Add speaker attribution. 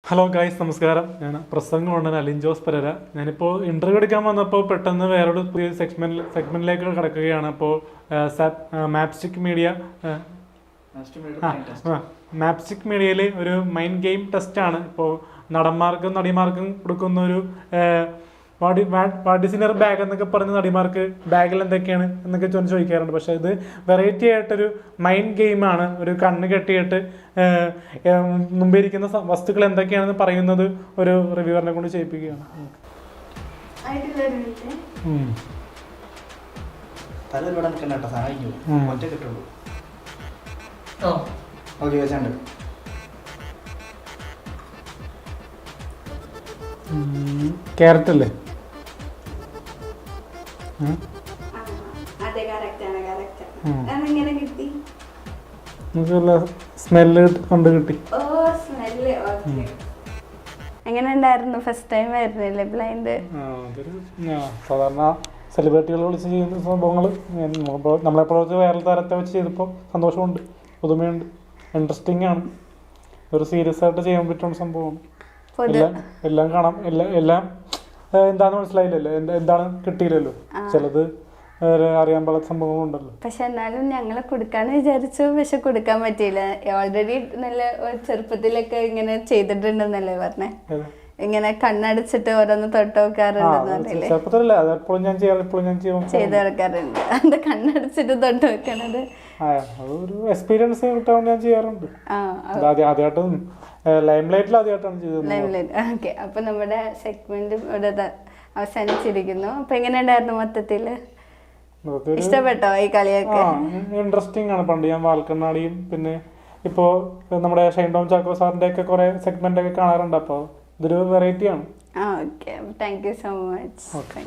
Speaker 1: Hello guys, നമസ്കാരം. ഞാൻ പ്രസംഗമുണ്ട് Alin Jose Pereira. ഞാനിപ്പോൾ ഇൻ്റർവ്യൂ എടുക്കാൻ വന്നപ്പോൾ പെട്ടെന്ന് വേറൊരു പുതിയ സെഗ്മെന്റിലേക്ക് കിടക്കുകയാണ്. അപ്പോൾ മാപ്സ്റ്റിക് മീഡിയയിൽ ഒരു മൈൻഡ് ഗെയിം ടെസ്റ്റാണ്. ഇപ്പോൾ നടന്മാർക്കും നടിമാർക്കും കൊടുക്കുന്ന ഒരു what is in your bag എന്നൊക്കെ പറഞ്ഞ് നടിമാർക്ക് ബാഗിൽ എന്തൊക്കെയാണ് എന്നൊക്കെ ചോദിക്കാറുണ്ട്. പക്ഷെ ഇത് വെറൈറ്റി ആയിട്ടൊരു മൈൻഡ് ഗെയിമാണ്. ഒരു കണ്ണ് കെട്ടിയിട്ട് മുമ്പിരിക്കുന്ന വസ്തുക്കൾ എന്തൊക്കെയാണെന്ന് പറയുന്നത് ഒരു റിവ്യൂവറിനെ കൊണ്ട് ചെയ്യിപ്പിക്കുകയാണ്. ക്യാരറ്റ് അല്ലേ? സ്മെല്ല് കൊണ്ട് കിട്ടി.
Speaker 2: എങ്ങനെ ഉണ്ടായിരുന്നു? ഫസ്റ്റ് ടൈം ആയിരുന്നില്ലേ ബ്ലൈൻഡ്?
Speaker 1: സാധാരണ സെലിബ്രിറ്റികൾ വിളിച്ച് ചെയ്യുന്ന സംഭവങ്ങൾ നമ്മളെപ്പോഴത്തെ വേറെ താരത്തെ വെച്ച് ചെയ്തപ്പോൾ സന്തോഷമുണ്ട്, പുതുമയുണ്ട്, ഇൻട്രസ്റ്റിംഗ് ആണ്. ഒരു സീരിയസ് ആയിട്ട് ചെയ്യാൻ പറ്റുന്ന സംഭവമാണ്. എല്ലാം കാണാം. എല്ലാം എന്താന്ന് മനസ്സിലായില്ലല്ലോ, എന്താണ് കിട്ടിയില്ലല്ലോ. ചിലത് അറിയാൻ പാടാത്ത സംഭവങ്ങളുണ്ടല്ലോ.
Speaker 2: പക്ഷെ എന്നാലും ഞങ്ങളെ കൊടുക്കാന്ന് വിചാരിച്ചു, പക്ഷെ കൊടുക്കാൻ പറ്റിയില്ല. ഓൾറെഡി നല്ല ചെറുപ്പത്തിലൊക്കെ ഇങ്ങനെ ചെയ്തിട്ടുണ്ടെന്നല്ലേ പറഞ്ഞേ? ഇങ്ങനെ കണ്ണടച്ചിട്ട് ഓരോന്ന് തൊട്ട് വെക്കാറുണ്ട്. ചെയ്ത് വെക്കാറുണ്ട്. അത് കണ്ണടച്ചിട്ട് തൊട്ട് വെക്കണത്
Speaker 1: ഒരു എക്സ്പീരിയൻസ് കിട്ടാൻ ഞാൻ ചെയ്യാറുണ്ട്.
Speaker 2: ഓക്കെ, അപ്പൊ നമ്മുടെ സെഗ്മെന്റ് ഇവിടെ അവസാനിച്ചിരിക്കുന്നു. അപ്പൊ എങ്ങനെ ഉണ്ടായിരുന്നു മൊത്തത്തില്? ഇഷ്ടപ്പെട്ടോ ഈ കളിയൊക്കെ?
Speaker 1: ഇൻട്രസ്റ്റിംഗ് ആണ്. പണ്ട് ഞാൻ വാൽക്കണ്ണാടിയും പിന്നെ ഇപ്പോ നമ്മുടെ ഷൈൻ ടോം ചാക്കോ സാറിന്റെ ഒക്കെ കുറെ സെഗ്മെന്റ് ഒക്കെ കാണാറുണ്ട്. അപ്പൊ ഇതൊരു വെറൈറ്റി ആണ്.
Speaker 2: Okay, thank you so much.
Speaker 1: Okay.